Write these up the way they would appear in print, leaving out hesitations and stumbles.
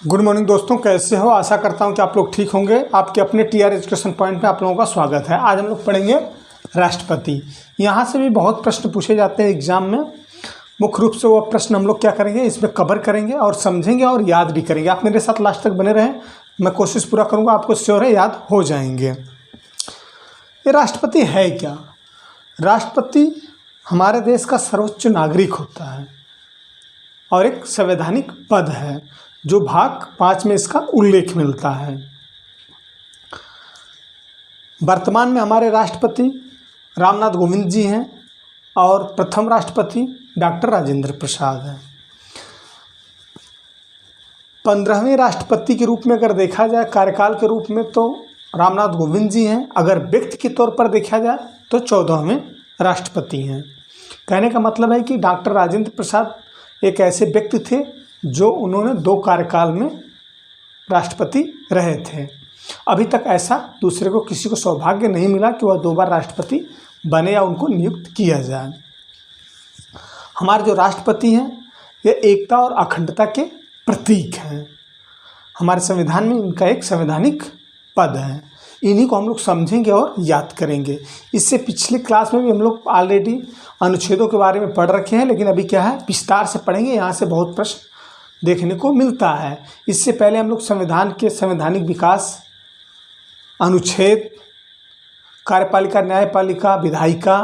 Good morning दोस्तों, कैसे हो। आशा करता हूं कि आप लोग ठीक होंगे। आपके अपने टीआर एजुकेशन पॉइंट में आप लोगों का स्वागत है। आज हम लोग पढ़ेंगे राष्ट्रपति। यहाँ से भी बहुत प्रश्न पूछे जाते हैं एग्जाम में। मुख्य रूप से वो प्रश्न हम लोग क्या करेंगे, इसमें कवर करेंगे और समझेंगे और याद भी करेंगे। आप मेरे साथ लास्ट तक बने रहें, मैं कोशिश पूरा करूँगा, आपको श्योर है याद हो जाएंगे। ये राष्ट्रपति है क्या? राष्ट्रपति हमारे देश का सर्वोच्च नागरिक होता है और एक संवैधानिक पद है जो भाग 5 में इसका उल्लेख मिलता है। वर्तमान में हमारे राष्ट्रपति रामनाथ कोविंद जी हैं और प्रथम राष्ट्रपति डॉक्टर राजेंद्र प्रसाद हैं। 15वें राष्ट्रपति के रूप में अगर देखा जाए कार्यकाल के रूप में तो रामनाथ कोविंद जी हैं। अगर व्यक्ति के तौर पर देखा जाए तो 14वें राष्ट्रपति हैं। कहने का मतलब है कि डॉक्टर राजेंद्र प्रसाद एक ऐसे व्यक्ति थे जो उन्होंने 2 कार्यकाल में राष्ट्रपति रहे थे। अभी तक ऐसा दूसरे को किसी को सौभाग्य नहीं मिला कि वह 2 बार राष्ट्रपति बने या उनको नियुक्त किया जाए। हमारे जो राष्ट्रपति हैं ये एकता और अखंडता के प्रतीक हैं। हमारे संविधान में इनका एक संवैधानिक पद है। इन्हीं को हम लोग समझेंगे और याद करेंगे। इससे पिछले क्लास में भी हम लोग ऑलरेडी अनुच्छेदों के बारे में पढ़ रखे हैं, लेकिन अभी क्या है विस्तार से पढ़ेंगे। यहाँ से बहुत प्रश्न देखने को मिलता है। इससे पहले हम लोग संविधान के संवैधानिक विकास, अनुच्छेद, कार्यपालिका, न्यायपालिका, विधायिका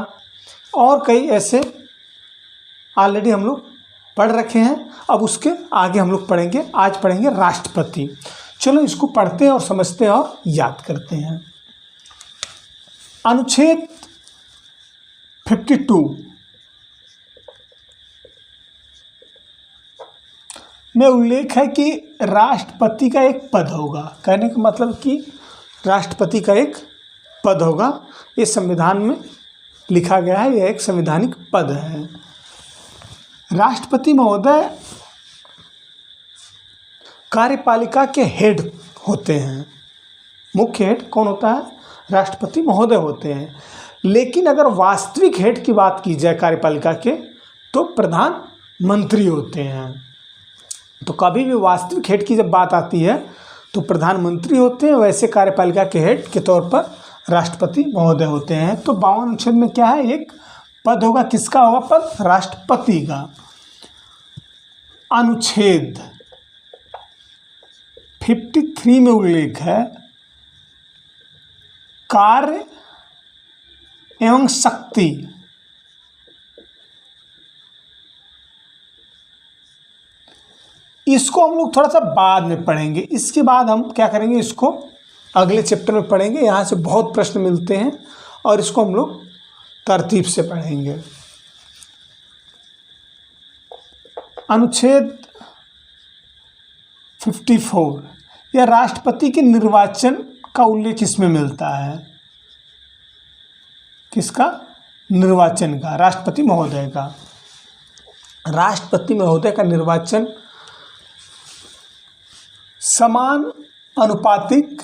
और कई ऐसे ऑलरेडी हम लोग पढ़ रखे हैं। अब उसके आगे हम लोग पढ़ेंगे। आज पढ़ेंगे राष्ट्रपति। चलो इसको पढ़ते हैं और समझते हैं और याद करते हैं। अनुच्छेद 52 में उल्लेख है कि राष्ट्रपति का एक पद होगा। कहने का मतलब कि राष्ट्रपति का एक पद होगा। ये संविधान में लिखा गया है, यह एक संवैधानिक पद है। राष्ट्रपति महोदय कार्यपालिका के हेड होते हैं। मुख्य हेड कौन होता है? राष्ट्रपति महोदय होते हैं। लेकिन अगर वास्तविक हेड की बात की जाए कार्यपालिका के तो प्रधानमंत्री होते हैं। तो कभी भी वास्तविक हेड की जब बात आती है तो प्रधानमंत्री होते हैं, वैसे कार्यपालिका के हेड के तौर पर राष्ट्रपति महोदय होते हैं। तो 52 अनुच्छेद में क्या है, एक पद होगा। किसका होगा पद? राष्ट्रपति का। अनुच्छेद 53 में उल्लेख है कार्य एवं शक्ति। इसको हम लोग थोड़ा सा बाद में पढ़ेंगे। इसके बाद हम क्या करेंगे, इसको अगले चैप्टर में पढ़ेंगे। यहाँ से बहुत प्रश्न मिलते हैं और इसको हम लोग तरतीब से पढ़ेंगे। अनुच्छेद 54 यह राष्ट्रपति के निर्वाचन का उल्लेख इसमें मिलता है। किसका? निर्वाचन का, राष्ट्रपति महोदय का। राष्ट्रपति महोदय का निर्वाचन समान अनुपातिक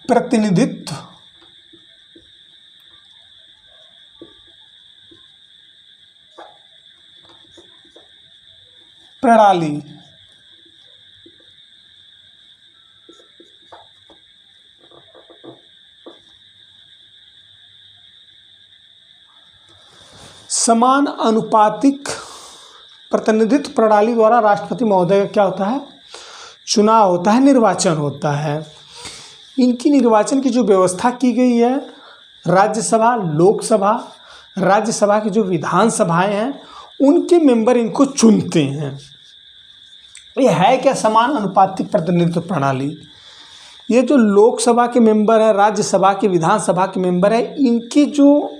प्रतिनिधित्व प्रणाली समान अनुपातिक प्रतिनिधित्व प्रणाली द्वारा राष्ट्रपति महोदय का क्या होता है? चुनाव होता है, निर्वाचन होता है। इनकी निर्वाचन की जो व्यवस्था की गई है, राज्यसभा, लोकसभा, राज्यसभा की जो विधानसभाएं हैं उनके मेंबर इनको चुनते हैं। ये है क्या? समान अनुपातिक प्रतिनिधित्व प्रणाली। ये जो लोकसभा के मेंबर है, राज्यसभा के, विधानसभा के मेंबर है, इनकी जो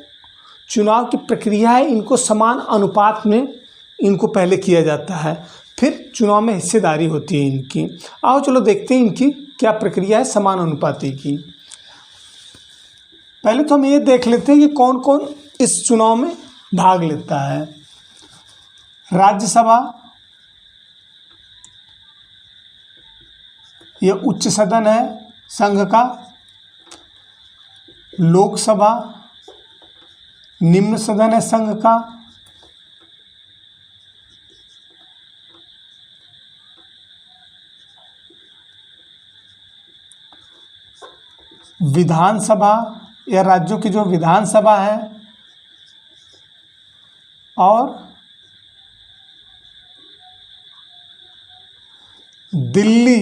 चुनाव की प्रक्रिया है इनको समान अनुपात में इनको पहले किया जाता है, फिर चुनाव में हिस्सेदारी होती है इनकी। आओ चलो देखते हैं इनकी क्या प्रक्रिया है समान अनुपाती की। पहले तो हम ये देख लेते हैं कि कौन कौन इस चुनाव में भाग लेता है। राज्यसभा, ये उच्च सदन है संघ का, लोकसभा निम्न सदन है संघ का, विधानसभा या राज्यों की जो विधानसभा है, और दिल्ली,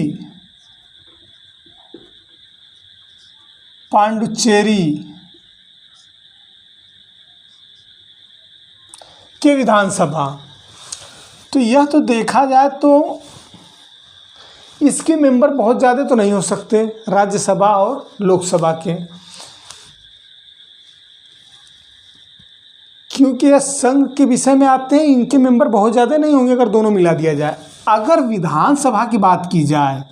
पांडुचेरी के विधानसभा। तो यह तो देखा जाए तो इसके मेंबर बहुत ज़्यादा तो नहीं हो सकते राज्यसभा और लोकसभा के, क्योंकि यह संघ के विषय में आते हैं, इनके मेंबर बहुत ज़्यादा नहीं होंगे अगर दोनों मिला दिया जाए। अगर विधानसभा की बात की जाए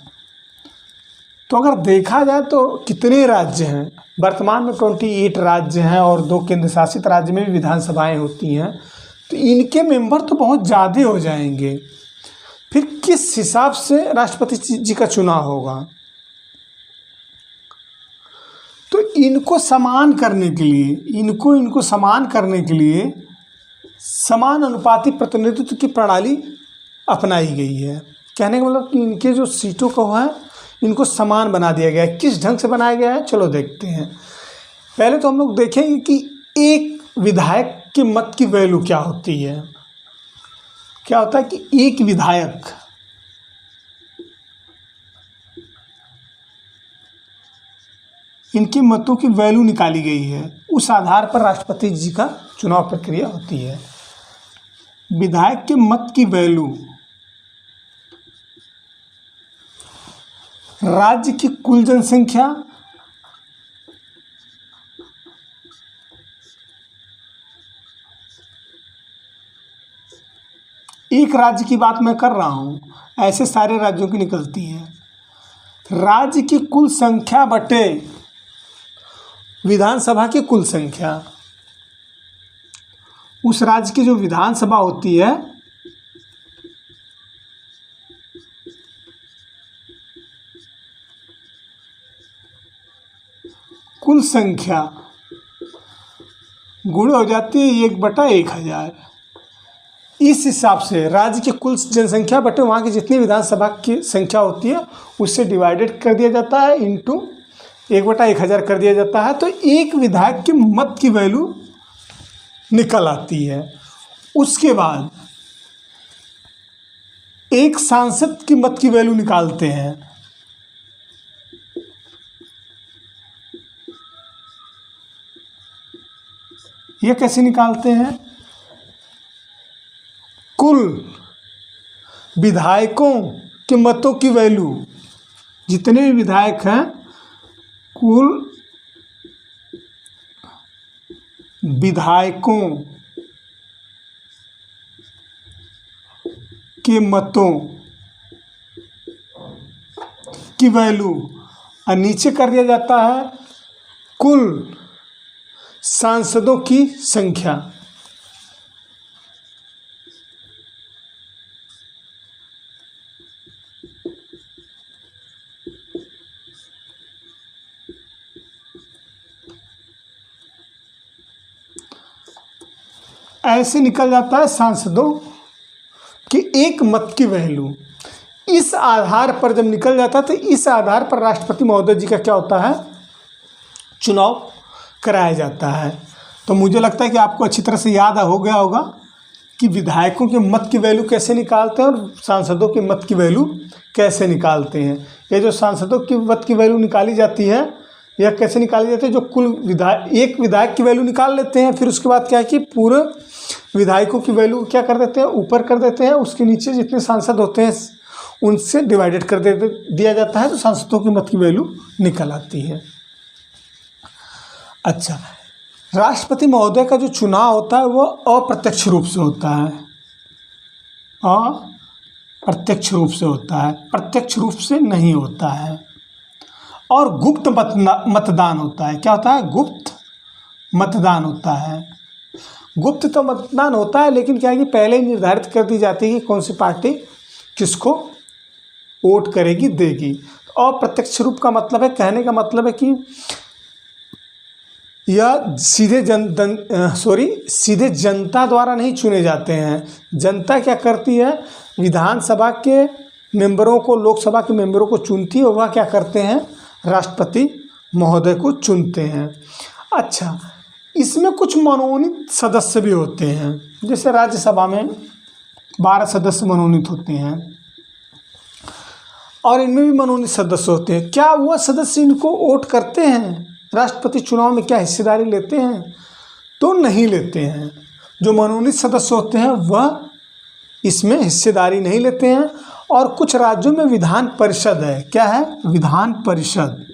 तो अगर देखा जाए तो कितने राज्य हैं, वर्तमान में 28 राज्य हैं और 2 केंद्र शासित राज्य में भी विधानसभाएं होती हैं, तो इनके मेंबर तो बहुत ज़्यादा हो जाएंगे। फिर किस हिसाब से राष्ट्रपति जी का चुनाव होगा? तो इनको समान करने के लिए, इनको समान करने के लिए समान अनुपाती प्रतिनिधित्व की प्रणाली अपनाई गई है। कहने का मतलब कि इनके जो सीटों को है इनको समान बना दिया गया है। किस ढंग से बनाया गया है, चलो देखते हैं। पहले तो हम लोग देखेंगे कि एक विधायक के मत की वैल्यू क्या होती है। क्या होता है कि एक विधायक इनके मतों की वैल्यू निकाली गई है, उस आधार पर राष्ट्रपति जी का चुनाव प्रक्रिया होती है। विधायक के मत की वैल्यू राज्य की कुल जनसंख्या, एक राज्य की बात मैं कर रहा हूं, ऐसे सारे राज्यों की निकलती है। राज्य की कुल संख्या बटे विधानसभा की कुल संख्या, उस राज्य की जो विधानसभा होती है कुल संख्या गुणा हो जाती है 1/1000। इस हिसाब से राज्य की कुल जनसंख्या बटे वहाँ की जितनी विधानसभा की संख्या होती है उससे डिवाइडेड कर दिया जाता है, इंटू 1/1000 कर दिया जाता है। तो एक विधायक के मत की वैल्यू निकल आती है। उसके बाद एक सांसद की मत की वैल्यू निकालते हैं। यह कैसे निकालते हैं? कुल विधायकों के मतों की वैल्यू, जितने भी विधायक हैं, कुल विधायकों के मतों की वैल्यू, और नीचे कर दिया जाता है कुल सांसदों की संख्या। ऐसे निकल जाता है सांसदों के एक मत की वैल्यू। इस आधार पर जब निकल जाता है तो इस आधार पर राष्ट्रपति महोदय जी का क्या होता है, चुनाव कराया जाता है। तो मुझे लगता है कि आपको अच्छी तरह से याद हो गया होगा कि विधायकों के मत की वैल्यू कैसे निकालते हैं और सांसदों के मत की वैल्यू कैसे निकालते हैं। ये जो सांसदों की मत की वैल्यू निकाली जाती है, यह कैसे निकाली जाती है, जो कुल एक विधायक की वैल्यू निकाल लेते हैं, फिर उसके बाद क्या है कि पूरे विधायकों की वैल्यू क्या कर देते हैं, ऊपर कर देते हैं, उसके नीचे जितने सांसद होते हैं उनसे डिवाइडेड कर दिया जाता है, तो सांसदों की मत की वैल्यू निकल आती है। अच्छा, राष्ट्रपति महोदय का जो चुनाव होता है वो अप्रत्यक्ष रूप से होता है, अप्रत्यक्ष रूप से होता है, प्रत्यक्ष रूप से नहीं होता है। और गुप्त मतदान होता है। क्या होता है? गुप्त मतदान होता है। गुप्त तो मतदान होता है, लेकिन क्या है कि पहले ही निर्धारित कर दी जाती है कि कौन सी पार्टी किसको वोट करेगी, देगी। अप्रत्यक्ष रूप का मतलब है, कहने का मतलब है कि यह सीधे जनता द्वारा नहीं चुने जाते हैं। जनता क्या करती है, विधानसभा के मेंबरों को, लोकसभा के मेंबरों को चुनती है, और वह क्या करते हैं, राष्ट्रपति महोदय को चुनते हैं। अच्छा, इसमें कुछ मनोनीत सदस्य भी होते हैं, जैसे राज्यसभा में 12 सदस्य मनोनीत होते हैं, और इनमें भी मनोनीत सदस्य होते हैं। क्या वह सदस्य इनको वोट करते हैं, राष्ट्रपति चुनाव में क्या हिस्सेदारी लेते हैं? तो नहीं लेते हैं। जो मनोनीत सदस्य होते हैं वह इसमें हिस्सेदारी नहीं लेते हैं। और कुछ राज्यों में विधान परिषद है। क्या है? विधान परिषद।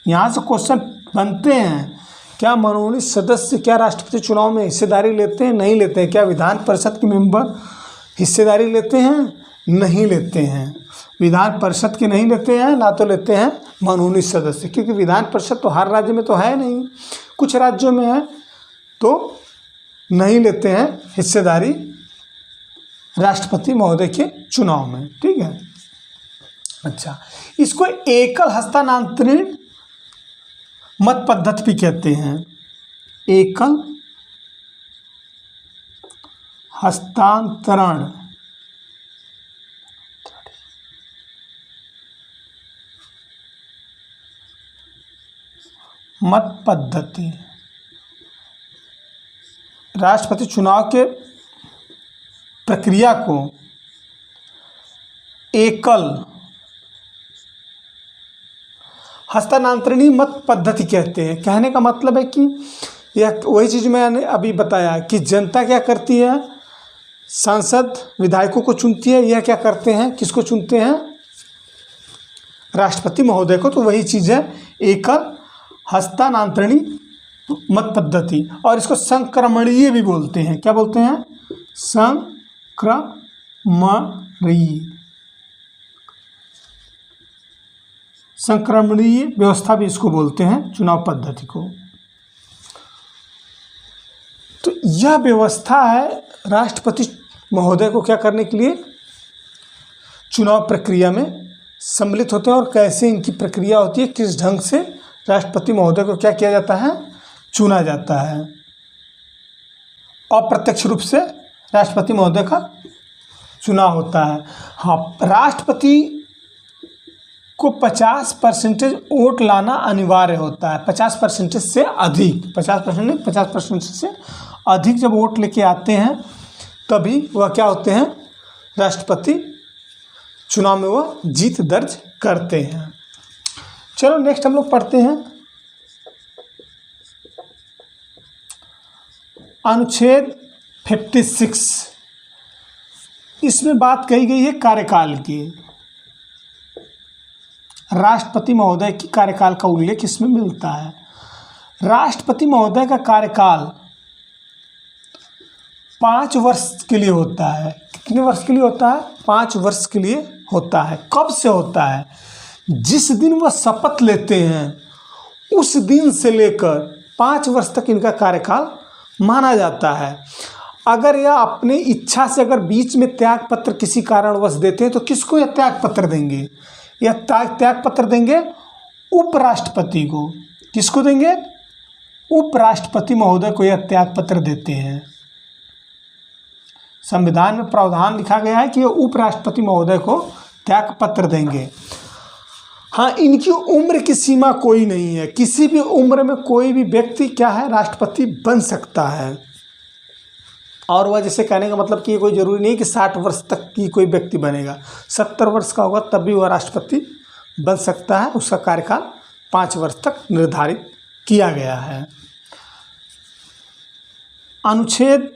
यहाँ से क्वेश्चन बनते हैं, क्या मनोनीत सदस्य क्या राष्ट्रपति चुनाव में हिस्सेदारी लेते हैं? नहीं लेते हैं। क्या विधान परिषद के मेंबर हिस्सेदारी लेते हैं? नहीं लेते हैं। विधान परिषद के नहीं लेते हैं, ना तो लेते हैं मनोनीत सदस्य, क्योंकि विधान परिषद तो हर राज्य में तो है नहीं, कुछ राज्यों में है, तो नहीं लेते हैं हिस्सेदारी राष्ट्रपति महोदय के चुनाव में। ठीक है। अच्छा, इसको एकल हस्तांतरण मत पद्धति भी कहते हैं। एकल हस्तांतरण मत पद्धति राष्ट्रपति चुनाव के प्रक्रिया को एकल हस्तांतरणीय मत पद्धति कहते हैं। कहने का मतलब है कि यह वही चीज़ मैंने अभी बताया कि जनता क्या करती है, सांसद विधायकों को चुनती है। यह क्या करते हैं, किसको चुनते हैं? राष्ट्रपति महोदय को। तो वही चीज़ है एकल हस्तांतरणीय मत पद्धति। और इसको संक्रमणीय भी बोलते हैं। क्या बोलते हैं? संक्रमणीय व्यवस्था भी इसको बोलते हैं, चुनाव पद्धति को। तो यह व्यवस्था है राष्ट्रपति महोदय को क्या करने के लिए, चुनाव प्रक्रिया में सम्मिलित होते हैं, और कैसे इनकी प्रक्रिया होती है, किस ढंग से राष्ट्रपति महोदय को क्या किया जाता है, चुना जाता है। अप्रत्यक्ष रूप से राष्ट्रपति महोदय का चुनाव होता है। हाँ, राष्ट्रपति को 50% वोट लाना अनिवार्य होता है। 50% से अधिक, 50% से अधिक जब वोट लेके आते हैं तभी वह क्या होते हैं, राष्ट्रपति चुनाव में वह जीत दर्ज करते हैं। चलो नेक्स्ट हम लोग पढ़ते हैं अनुच्छेद 56। इसमें बात कही गई है कार्यकाल की। राष्ट्रपति महोदय की कार्यकाल का उल्लेख इसमें मिलता है। राष्ट्रपति महोदय का कार्यकाल 5 वर्ष के लिए होता है। कितने वर्ष के लिए होता है? 5 वर्ष के लिए होता है। कब से होता है? जिस दिन वह शपथ लेते हैं उस दिन से लेकर 5 वर्ष तक इनका कार्यकाल माना जाता है। अगर यह अपने इच्छा से अगर बीच में त्याग पत्र किसी कारणवश देते हैं तो किसको यह त्याग पत्र देंगे? यह त्याग पत्र देंगे उपराष्ट्रपति को। किसको देंगे? उपराष्ट्रपति महोदय को यह त्याग पत्र देते हैं। संविधान में प्रावधान लिखा गया है कि यह उपराष्ट्रपति महोदय को त्याग पत्र देंगे। हाँ, इनकी उम्र की सीमा कोई नहीं है। किसी भी उम्र में कोई भी व्यक्ति क्या है, राष्ट्रपति बन सकता है। और वह जैसे कहने का मतलब कि ये कोई ज़रूरी नहीं कि 60 वर्ष तक की कोई व्यक्ति बनेगा। 70 वर्ष का होगा तब भी वह राष्ट्रपति बन सकता है। उसका कार्यकाल 5 वर्ष तक निर्धारित किया गया है। अनुच्छेद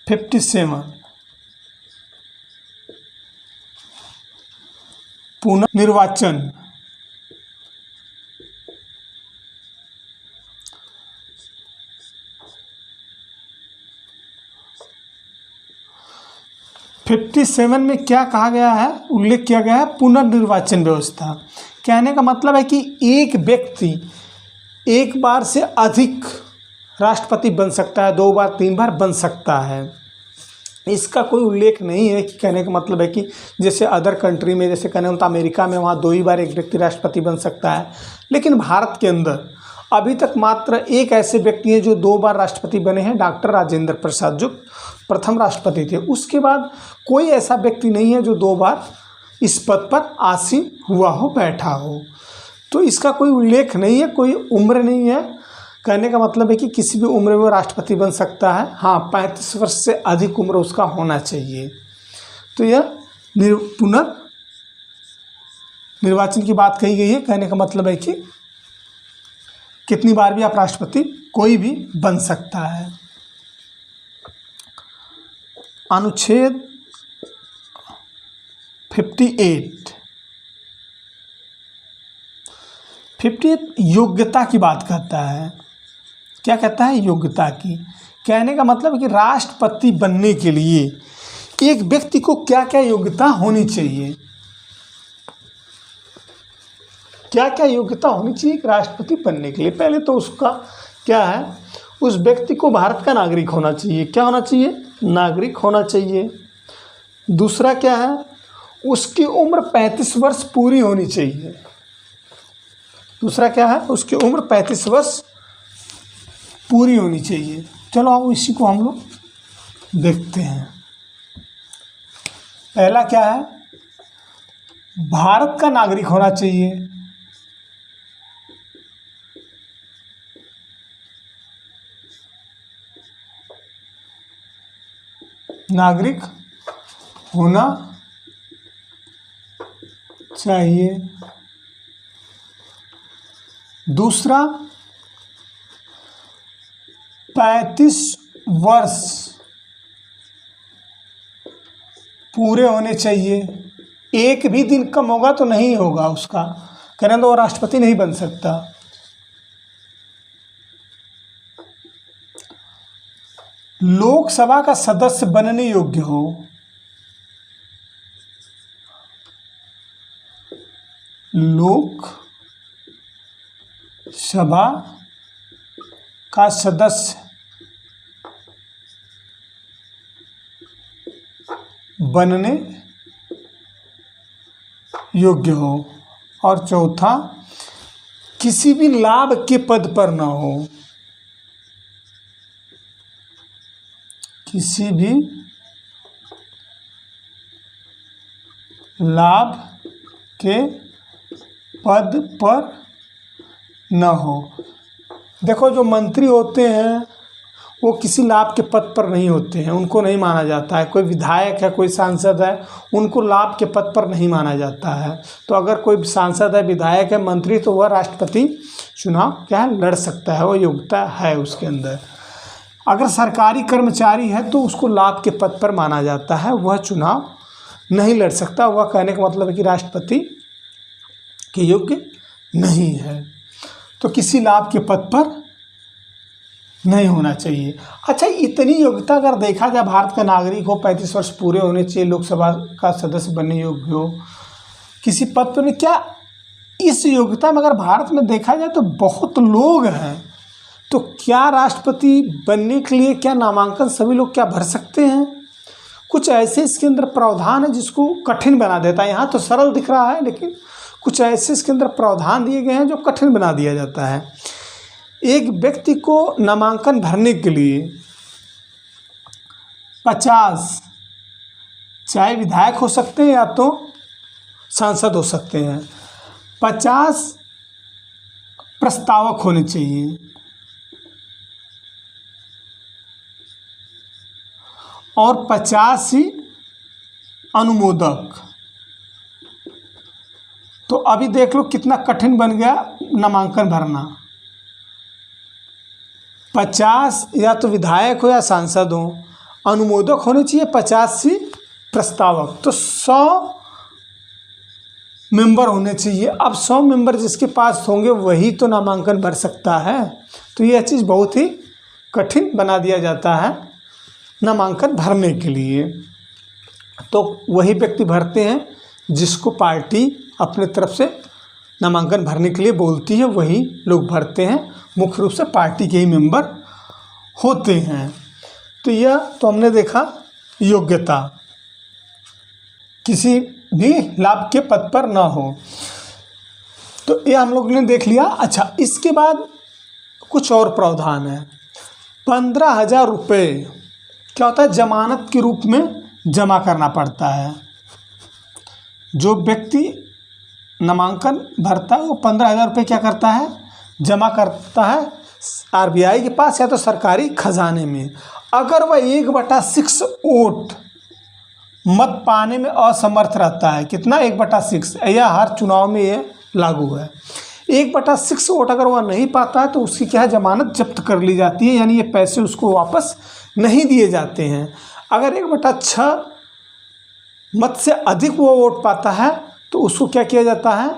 57 पुनर्निर्वाचन। (57) में क्या कहा गया है, उल्लेख किया गया है? पुनर्निर्वाचन व्यवस्था। कहने का मतलब है कि एक व्यक्ति एक बार से अधिक राष्ट्रपति बन सकता है, 2 बार 3 बार बन सकता है। इसका कोई उल्लेख नहीं है कि कहने का मतलब है कि जैसे अदर कंट्री में, जैसे कहने तो अमेरिका में वहाँ 2 ही बार एक व्यक्ति राष्ट्रपति बन सकता है, लेकिन भारत के अंदर अभी तक मात्र एक ऐसे व्यक्ति हैं जो 2 बार राष्ट्रपति बने हैं, डॉक्टर राजेंद्र प्रसाद जो प्रथम राष्ट्रपति थे। उसके बाद कोई ऐसा व्यक्ति नहीं है जो 2 बार इस पद पर आसीन हुआ हो, बैठा हो। तो इसका कोई उल्लेख नहीं है, कोई उम्र नहीं है। कहने का मतलब है कि किसी भी उम्र में वो राष्ट्रपति बन सकता है। हाँ, 35 वर्ष से अधिक उम्र उसका होना चाहिए। तो यह पुनर्निर्वाचन की बात कही गई है। कहने का मतलब है कि कितनी बार भी आप राष्ट्रपति कोई भी बन सकता है। अनुच्छेद 58 योग्यता की बात करता है। क्या कहता है? योग्यता की। कहने का मतलब है कि राष्ट्रपति बनने के लिए एक व्यक्ति को क्या क्या योग्यता होनी चाहिए, क्या क्या योग्यता होनी चाहिए एक राष्ट्रपति बनने के लिए। पहले तो उसका क्या है, उस व्यक्ति को भारत का नागरिक होना चाहिए। क्या होना चाहिए? नागरिक होना चाहिए। दूसरा क्या है, उसकी उम्र 35 वर्ष पूरी होनी चाहिए। दूसरा क्या है, उसकी उम्र 35 वर्ष पूरी होनी चाहिए। चलो अब इसी को हम लोग देखते हैं। पहला क्या है, भारत का नागरिक होना चाहिए। नागरिक होना चाहिए। दूसरा, 35 वर्ष पूरे होने चाहिए। एक भी दिन कम होगा तो नहीं होगा उसका, कहने तो वो राष्ट्रपति नहीं बन सकता। लोकसभा का सदस्य बनने योग्य हो। लोकसभा का सदस्य बनने योग्य हो। और चौथा, किसी भी लाभ के पद पर न हो। किसी भी लाभ के पद पर न हो। देखो, जो मंत्री होते हैं वो किसी लाभ के पद पर नहीं होते हैं, उनको नहीं माना जाता है। कोई विधायक है, कोई सांसद है, उनको लाभ के पद पर नहीं माना जाता है। तो अगर कोई सांसद है, विधायक है, मंत्री, तो वह राष्ट्रपति चुनाव क्या है, लड़ सकता है, वो योग्यता है उसके अंदर। अगर सरकारी कर्मचारी है तो उसको लाभ के पद पर माना जाता है, वह चुनाव नहीं लड़ सकता। वह कहने का मतलब है कि राष्ट्रपति के योग्य नहीं है। तो किसी लाभ के पद पर नहीं होना चाहिए। अच्छा, इतनी योग्यता अगर देखा जाए, भारत का नागरिक हो, 35 वर्ष पूरे होने चाहिए, लोकसभा का सदस्य बनने योग्य हो, किसी पद पर, क्या इस योग्यता में अगर भारत में देखा जाए तो बहुत लोग हैं, तो क्या राष्ट्रपति बनने के लिए क्या नामांकन सभी लोग क्या भर सकते हैं? कुछ ऐसे इसके अंदर प्रावधान है जिसको कठिन बना देता है। यहाँ तो सरल दिख रहा है, लेकिन कुछ ऐसे इसके अंदर प्रावधान दिए गए हैं जो कठिन बना दिया जाता है। एक व्यक्ति को नामांकन भरने के लिए 50, चाहे विधायक हो सकते हैं या तो सांसद हो सकते हैं, 50 प्रस्तावक होने चाहिए और 50 ही अनुमोदक। तो अभी देख लो कितना कठिन बन गया नामांकन भरना। 50 या तो विधायक हो या सांसद हो, अनुमोदक होने चाहिए 50 ही प्रस्तावक, तो 100 मेंबर होने चाहिए। अब 100 मेंबर जिसके पास होंगे वही तो नामांकन भर सकता है। तो यह चीज़ बहुत ही कठिन बना दिया जाता है नामांकन भरने के लिए। तो वही व्यक्ति भरते हैं जिसको पार्टी अपने तरफ से नामांकन भरने के लिए बोलती है, वही लोग भरते हैं। मुख्य रूप से पार्टी के ही मेंबर होते हैं। तो यह तो हमने देखा योग्यता, किसी भी लाभ के पद पर ना हो, तो ये हम लोग ने देख लिया। अच्छा, इसके बाद कुछ और प्रावधान है। 15,000 रुपये क्या होता है, जमानत के रूप में जमा करना पड़ता है। जो व्यक्ति नामांकन भरता है वो 15,000 रुपये क्या करता है, जमा करता है RBI के पास या तो सरकारी खजाने में। अगर वह 1/6 वोट मत पाने में असमर्थ रहता है, कितना 1/6, यह हर चुनाव में ये लागू है। 1/6 वोट अगर वह नहीं पाता है तो उसकी क्या है, जमानत जब्त कर ली जाती है, यानी ये पैसे उसको वापस नहीं दिए जाते हैं। अगर 1/6 मत से अधिक वो वोट पाता है तो उसको क्या किया जाता है,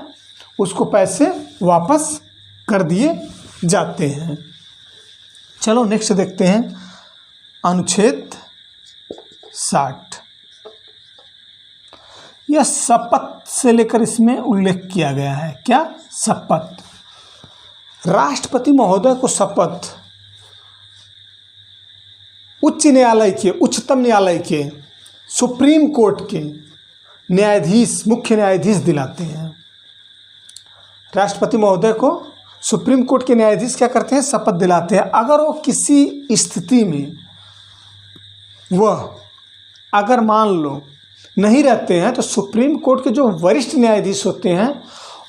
उसको पैसे वापस कर दिए जाते हैं। चलो नेक्स्ट देखते हैं अनुच्छेद 60। यह शपथ से लेकर इसमें उल्लेख किया गया है। क्या? शपथ। राष्ट्रपति महोदय को शपथ उच्च न्यायालय के, उच्चतम न्यायालय के, सुप्रीम कोर्ट के न्यायाधीश, मुख्य न्यायाधीश दिलाते हैं। राष्ट्रपति महोदय को सुप्रीम कोर्ट के न्यायाधीश क्या करते हैं, शपथ दिलाते हैं। अगर वो किसी स्थिति में वह अगर मान लो नहीं रहते हैं तो सुप्रीम कोर्ट के जो वरिष्ठ न्यायाधीश होते हैं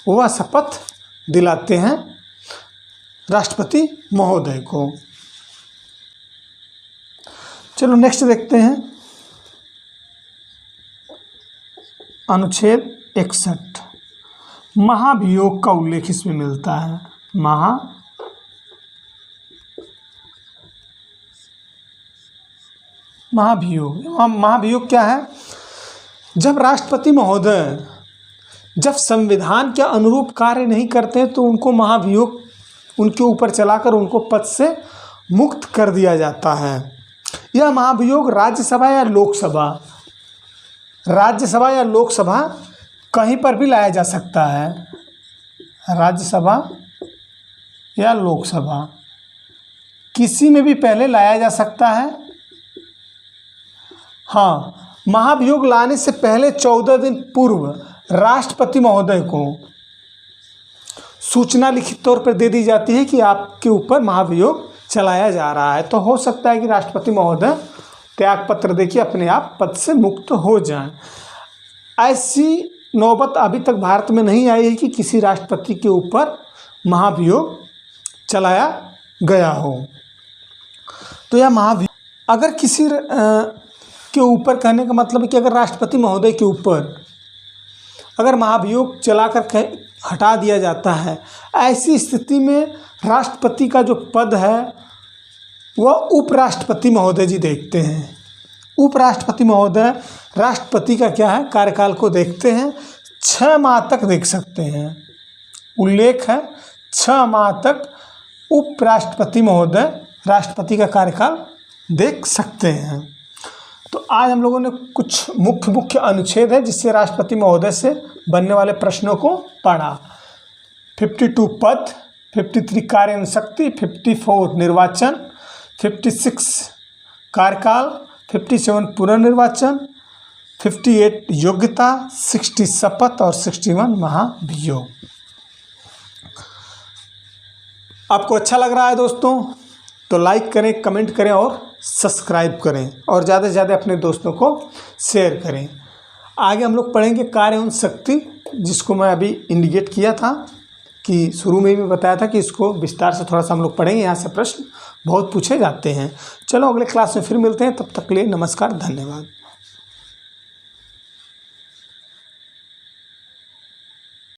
वह शपथ दिलाते हैं राष्ट्रपति महोदय को। चलो नेक्स्ट देखते हैं अनुच्छेद 61। महाभियोग का उल्लेख इसमें मिलता है। महाभियोग क्या है? जब राष्ट्रपति महोदय जब संविधान के अनुरूप कार्य नहीं करते तो उनको महाभियोग उनके ऊपर चलाकर उनको पद से मुक्त कर दिया जाता है। यह महाभियोग राज्यसभा या लोकसभा कहीं पर भी लाया जा सकता है। राज्यसभा या लोकसभा किसी में भी पहले लाया जा सकता है। हाँ, महाभियोग लाने से पहले 14 दिन पूर्व राष्ट्रपति महोदय को सूचना लिखित तौर पर दे दी जाती है कि आपके ऊपर महाभियोग चलाया जा रहा है। तो हो सकता है कि राष्ट्रपति महोदय त्याग पत्र देके अपने आप पद से मुक्त हो जाएं। ऐसी नौबत अभी तक भारत में नहीं आई है कि किसी राष्ट्रपति के ऊपर महाभियोग चलाया गया हो। तो यह महाभियोग अगर किसी के ऊपर, कहने का मतलब है कि अगर राष्ट्रपति महोदय के ऊपर अगर महाभियोग चलाकर हटा दिया जाता है, ऐसी स्थिति में राष्ट्रपति का जो पद है वह उपराष्ट्रपति महोदय जी देखते हैं। उपराष्ट्रपति महोदय राष्ट्रपति का क्या है, कार्यकाल को देखते हैं। 6 माह तक देख सकते हैं। उल्लेख है 6 माह तक उपराष्ट्रपति महोदय राष्ट्रपति का कार्यकाल देख सकते हैं। तो आज हम लोगों ने कुछ मुख्य अनुच्छेद है जिससे राष्ट्रपति महोदय से बनने वाले प्रश्नों को पढ़ा। 52 पद, 53 कार्य शक्ति, 54 निर्वाचन, 56 कार्यकाल, 57 पुनर्निर्वाचन, 58 योग्यता, 60 शपथ और 61 महाभियोग। आपको अच्छा लग रहा है दोस्तों तो लाइक करें, कमेंट करें और सब्सक्राइब करें और ज़्यादा से ज़्यादा अपने दोस्तों को शेयर करें। आगे हम लोग पढ़ेंगे कार्य एवं शक्ति, जिसको मैं अभी इंडिकेट किया था कि शुरू में ही मैं बताया था कि इसको विस्तार से थोड़ा सा हम लोग पढ़ेंगे। यहाँ से प्रश्न बहुत पूछे जाते हैं। चलो अगले क्लास में फिर मिलते हैं, तब तक के लिए नमस्कार, धन्यवाद।